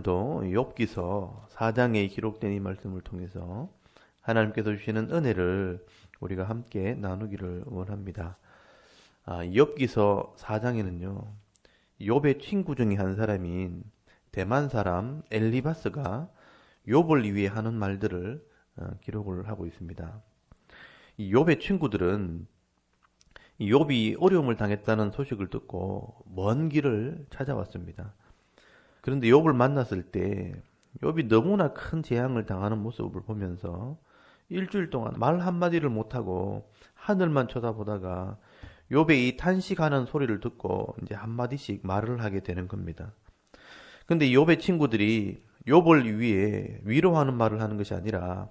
오늘도 욥기서 4장에 기록된 이 말씀을 통해서 하나님께서 주시는 은혜를 우리가 함께 나누기를 원합니다. 욥기서 4장에는요, 욥의 친구 중에 한 사람인 대만 사람 엘리바스가 욥을 위해 하는 말들을 기록을 하고 있습니다. 이 욥의 친구들은 욥이 어려움을 당했다는 소식을 듣고 먼 길을 찾아왔습니다. 그런데 욥을 만났을 때 욥이 너무나 큰 재앙을 당하는 모습을 보면서 일주일 동안 말 한마디를 못하고 하늘만 쳐다보다가 욥의 이 탄식하는 소리를 듣고 이제 한마디씩 말을 하게 되는 겁니다. 근데 욥의 친구들이 욥을 위해 위로하는 말을 하는 것이 아니라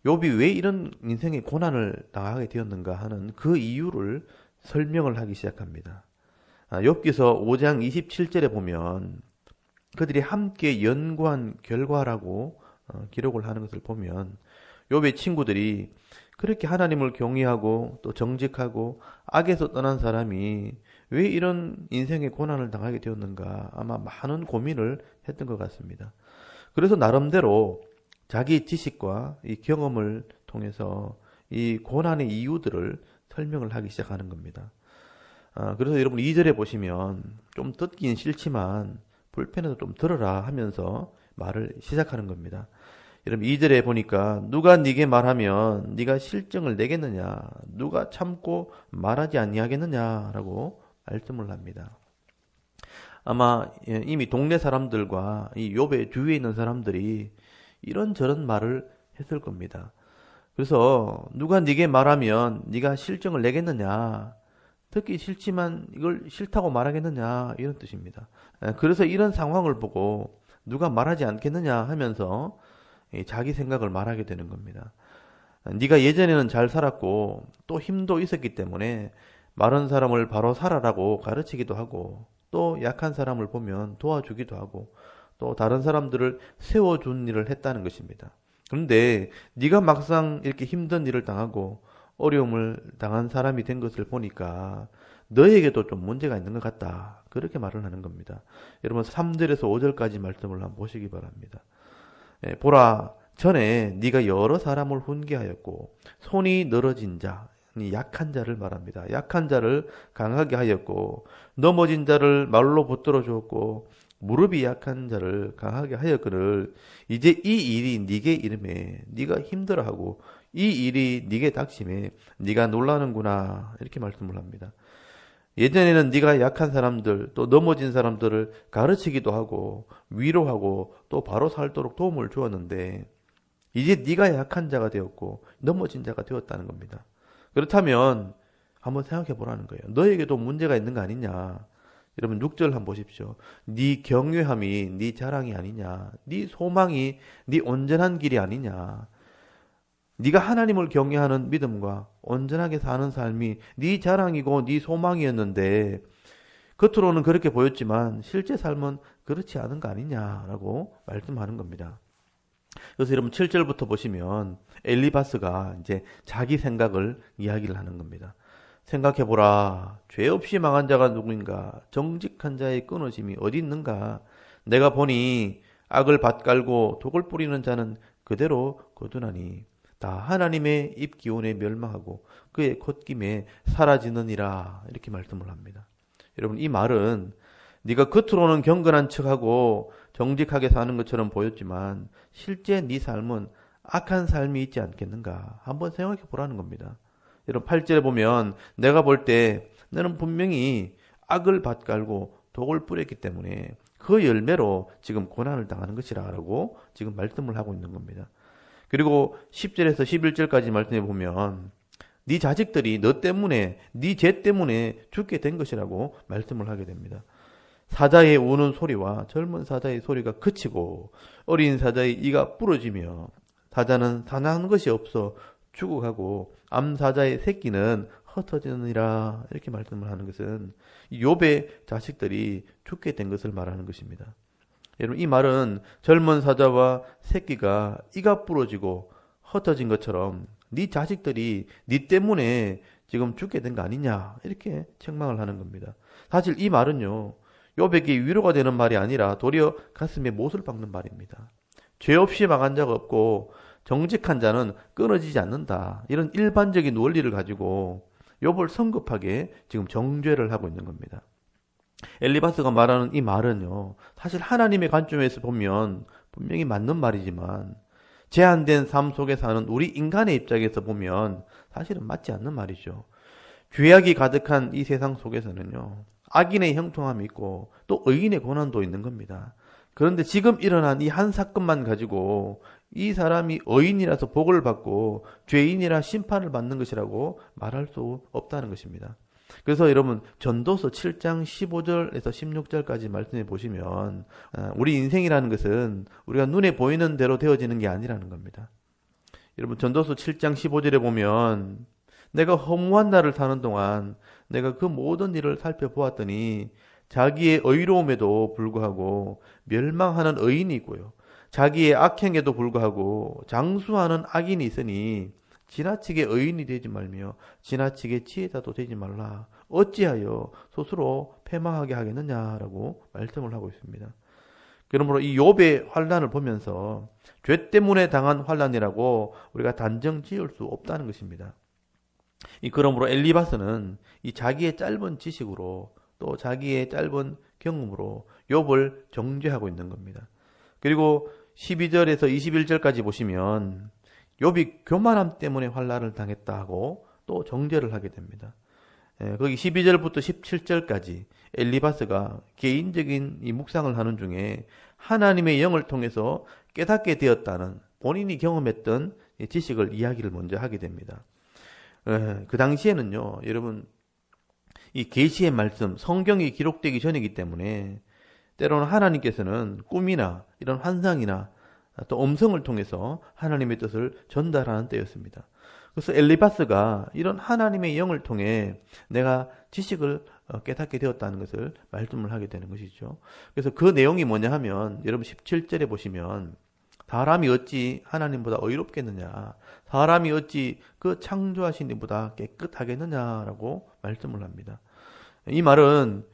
욥이 왜 이런 인생의 고난을 당하게 되었는가 하는 그 이유를 설명을 하기 시작합니다. 욥기서 5장 27절에 보면 그들이 함께 연구한 결과라고 기록을 하는 것을 보면 욥의 친구들이 그렇게 하나님을 경외하고 또 정직하고 악에서 떠난 사람이 왜 이런 인생의 고난을 당하게 되었는가 아마 많은 고민을 했던 것 같습니다. 그래서 나름대로 자기 지식과 이 경험을 통해서 이 고난의 이유들을 설명을 하기 시작하는 겁니다. 그래서 여러분 2절에 보시면 좀 듣긴 싫지만 불편해도 좀 들어라 하면서 말을 시작하는 겁니다. 여러분 2절에 보니까 누가 네게 말하면 네가 실증을 내겠느냐, 누가 참고 말하지 아니하겠느냐라고 말씀을 합니다. 아마 이미 동네 사람들과 이 욥의 주위에 있는 사람들이 이런저런 말을 했을 겁니다. 그래서 누가 네게 말하면 네가 실증을 내겠느냐, 듣기 싫지만 이걸 싫다고 말하겠느냐 이런 뜻입니다. 그래서 이런 상황을 보고 누가 말하지 않겠느냐 하면서 자기 생각을 말하게 되는 겁니다. 네가 예전에는 잘 살았고 또 힘도 있었기 때문에 마른 사람을 바로 살아라고 가르치기도 하고 또 약한 사람을 보면 도와주기도 하고 또 다른 사람들을 세워준 일을 했다는 것입니다. 그런데 네가 막상 이렇게 힘든 일을 당하고 어려움을 당한 사람이 된 것을 보니까 너에게도 좀 문제가 있는 것 같다. 그렇게 말을 하는 겁니다. 여러분 3절에서 5절까지 말씀을 한번 보시기 바랍니다. 보라, 전에 네가 여러 사람을 훈계하였고 손이 늘어진 자, 약한 자를 말합니다. 약한 자를 강하게 하였고 넘어진 자를 말로 붙들어 주었고 무릎이 약한 자를 강하게 하였거늘 이제 이 일이 네게 이름에 네가 힘들어하고 이 일이 네게 닥침에 네가 놀라는구나 이렇게 말씀을 합니다. 예전에는 네가 약한 사람들 또 넘어진 사람들을 가르치기도 하고 위로하고 또 바로 살도록 도움을 주었는데 이제 네가 약한 자가 되었고 넘어진 자가 되었다는 겁니다. 그렇다면 한번 생각해 보라는 거예요. 너에게도 문제가 있는 거 아니냐. 여러분 6절 한번 보십시오. 네 경외함이 네 자랑이 아니냐. 네 소망이 네 온전한 길이 아니냐. 네가 하나님을 경외하는 믿음과 온전하게 사는 삶이 네 자랑이고 네 소망이었는데 겉으로는 그렇게 보였지만 실제 삶은 그렇지 않은 거 아니냐라고 말씀하는 겁니다. 그래서 여러분 7절부터 보시면 엘리바스가 이제 자기 생각을 이야기를 하는 겁니다. 생각해보라. 죄 없이 망한 자가 누구인가? 정직한 자의 끊어짐이 어디 있는가? 내가 보니 악을 밭갈고 독을 뿌리는 자는 그대로 거두나니 다 하나님의 입기온에 멸망하고 그의 콧김에 사라지느니라 이렇게 말씀을 합니다. 여러분 이 말은 네가 겉으로는 경건한 척하고 정직하게 사는 것처럼 보였지만 실제 네 삶은 악한 삶이 있지 않겠는가 한번 생각해 보라는 겁니다. 여러분 8절에 보면 내가 볼 때 너는 분명히 악을 밭갈고 독을 뿌렸기 때문에 그 열매로 지금 고난을 당하는 것이라고 지금 말씀을 하고 있는 겁니다. 그리고 10절에서 11절까지 말씀해 보면 네 자식들이 너 때문에 네 죄 때문에 죽게 된 것이라고 말씀을 하게 됩니다. 사자의 우는 소리와 젊은 사자의 소리가 그치고 어린 사자의 이가 부러지며 사자는 사냥하는 것이 없어 죽어가고 암사자의 새끼는 흩어지느니라 이렇게 말씀을 하는 것은 욥의 자식들이 죽게 된 것을 말하는 것입니다. 여러분 이 말은 젊은 사자와 새끼가 이가 부러지고 흩어진 것처럼 네 자식들이 네 때문에 지금 죽게 된 거 아니냐 이렇게 책망을 하는 겁니다. 사실 이 말은요 욥에게 위로가 되는 말이 아니라 도리어 가슴에 못을 박는 말입니다. 죄 없이 망한 자가 없고 정직한 자는 끊어지지 않는다. 이런 일반적인 원리를 가지고 욥을 성급하게 지금 정죄를 하고 있는 겁니다. 엘리바스가 말하는 이 말은요, 사실 하나님의 관점에서 보면 분명히 맞는 말이지만 제한된 삶 속에 사는 우리 인간의 입장에서 보면 사실은 맞지 않는 말이죠. 죄악이 가득한 이 세상 속에서는요, 악인의 형통함이 있고 또 의인의 고난도 있는 겁니다. 그런데 지금 일어난 이 한 사건만 가지고 이 사람이 의인이라서 복을 받고 죄인이라 심판을 받는 것이라고 말할 수 없다는 것입니다. 그래서 여러분, 전도서 7장 15절에서 16절까지 말씀해 보시면 우리 인생이라는 것은 우리가 눈에 보이는 대로 되어지는 게 아니라는 겁니다. 여러분, 전도서 7장 15절에 보면 내가 허무한 날을 사는 동안 내가 그 모든 일을 살펴보았더니 자기의 의로움에도 불구하고 멸망하는 의인이 있고요, 자기의 악행에도 불구하고 장수하는 악인이 있으니 지나치게 의인이 되지 말며 지나치게 지혜자도 되지 말라. 어찌하여 스스로 패망하게 하겠느냐라고 말씀을 하고 있습니다. 그러므로 이 욥의 환난을 보면서 죄 때문에 당한 환난이라고 우리가 단정 지을 수 없다는 것입니다. 그러므로 엘리바스는 이 자기의 짧은 지식으로 또 자기의 짧은 경험으로 욥을 정죄하고 있는 겁니다. 그리고 12절에서 21절까지 보시면 욥이 교만함 때문에 환난을 당했다 하고 또 정죄를 하게 됩니다. 거기 12절부터 17절까지 엘리바스가 개인적인 이 묵상을 하는 중에 하나님의 영을 통해서 깨닫게 되었다는 본인이 경험했던 지식을 이야기를 먼저 하게 됩니다. 그 당시에는요, 여러분, 이 계시의 말씀, 성경이 기록되기 전이기 때문에 때로는 하나님께서는 꿈이나 이런 환상이나 또 음성을 통해서 하나님의 뜻을 전달하는 때였습니다. 그래서 엘리바스가 이런 하나님의 영을 통해 내가 지식을 깨닫게 되었다는 것을 말씀을 하게 되는 것이죠. 그래서 그 내용이 뭐냐 하면 여러분 17절에 보시면 사람이 어찌 하나님보다 의롭겠느냐, 사람이 어찌 그 창조하신 이보다 깨끗하겠느냐라고 말씀을 합니다. 이 말은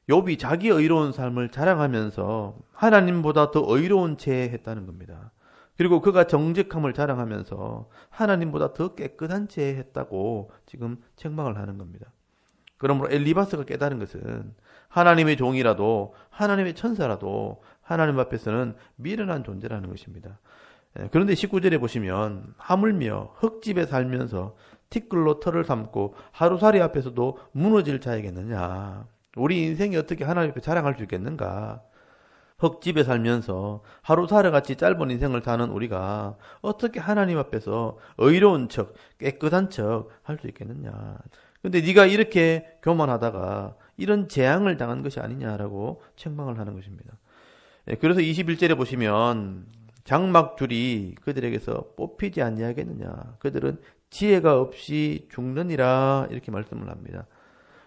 욥이 자기 의로운 삶을 자랑하면서 하나님보다 더 의로운 채 했다는 겁니다. 그리고 그가 정직함을 자랑하면서 하나님보다 더 깨끗한 채 했다고 지금 책망을 하는 겁니다. 그러므로 엘리바스가 깨달은 것은 하나님의 종이라도 하나님의 천사라도 하나님 앞에서는 미련한 존재라는 것입니다. 그런데 19절에 보시면 하물며 흙집에 살면서 티끌로 털을 삼고 하루살이 앞에서도 무너질 자이겠느냐. 우리 인생이 어떻게 하나님 앞에 자랑할 수 있겠는가? 흙집에 살면서 하루살이같이 짧은 인생을 사는 우리가 어떻게 하나님 앞에서 의로운 척, 깨끗한 척 할 수 있겠느냐? 근데 네가 이렇게 교만하다가 이런 재앙을 당한 것이 아니냐라고 책망을 하는 것입니다. 그래서 21절에 보시면 장막줄이 그들에게서 뽑히지 아니하겠느냐? 그들은 지혜가 없이 죽느니라, 이렇게 말씀을 합니다.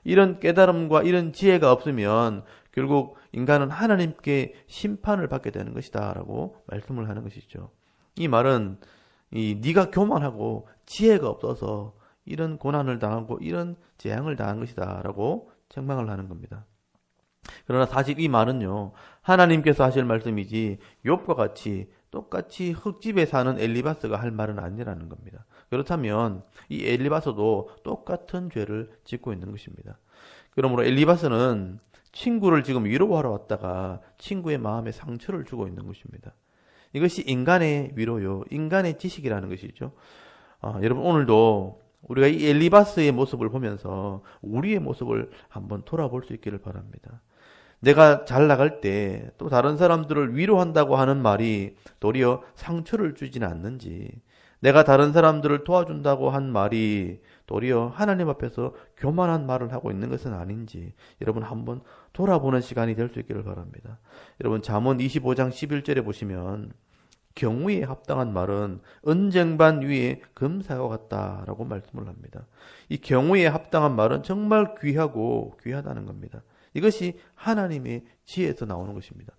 이런 깨달음과 이런 지혜가 없으면 결국 인간은 하나님께 심판을 받게 되는 것이다 라고 말씀을 하는 것이죠. 이 말은 네가 교만하고 지혜가 없어서 이런 고난을 당하고 이런 재앙을 당한 것이다 라고 책망을 하는 겁니다. 그러나 사실 이 말은요, 하나님께서 하실 말씀이지 욥과 같이 똑같이 흙집에 사는 엘리바스가 할 말은 아니라는 겁니다. 그렇다면 이 엘리바스도 똑같은 죄를 짓고 있는 것입니다. 그러므로 엘리바스는 친구를 지금 위로하러 왔다가 친구의 마음에 상처를 주고 있는 것입니다. 이것이 인간의 위로요, 인간의 지식이라는 것이죠. 여러분, 오늘도 우리가 이 엘리바스의 모습을 보면서 우리의 모습을 한번 돌아볼 수 있기를 바랍니다. 내가 잘 나갈 때 또 다른 사람들을 위로한다고 하는 말이 도리어 상처를 주지는 않는지, 내가 다른 사람들을 도와준다고 한 말이 도리어 하나님 앞에서 교만한 말을 하고 있는 것은 아닌지 여러분 한번 돌아보는 시간이 될 수 있기를 바랍니다. 여러분, 잠언 25장 11절에 보시면 경우에 합당한 말은 은쟁반 위에 금사와 같다라고 말씀을 합니다. 이 경우에 합당한 말은 정말 귀하고 귀하다는 겁니다. 이것이 하나님의 지혜에서 나오는 것입니다.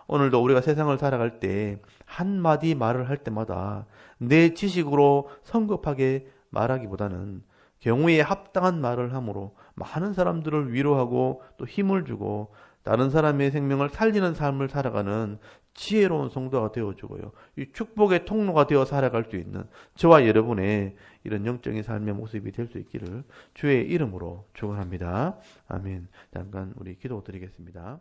오늘도 우리가 세상을 살아갈 때 한마디 말을 할 때마다 내 지식으로 성급하게 말하기보다는 경우에 합당한 말을 함으로 많은 사람들을 위로하고 또 힘을 주고 다른 사람의 생명을 살리는 삶을 살아가는 지혜로운 성도가 되어주고요. 이 축복의 통로가 되어 살아갈 수 있는 저와 여러분의 이런 영적인 삶의 모습이 될 수 있기를 주의 이름으로 축원합니다. 아멘. 잠깐 우리 기도드리겠습니다.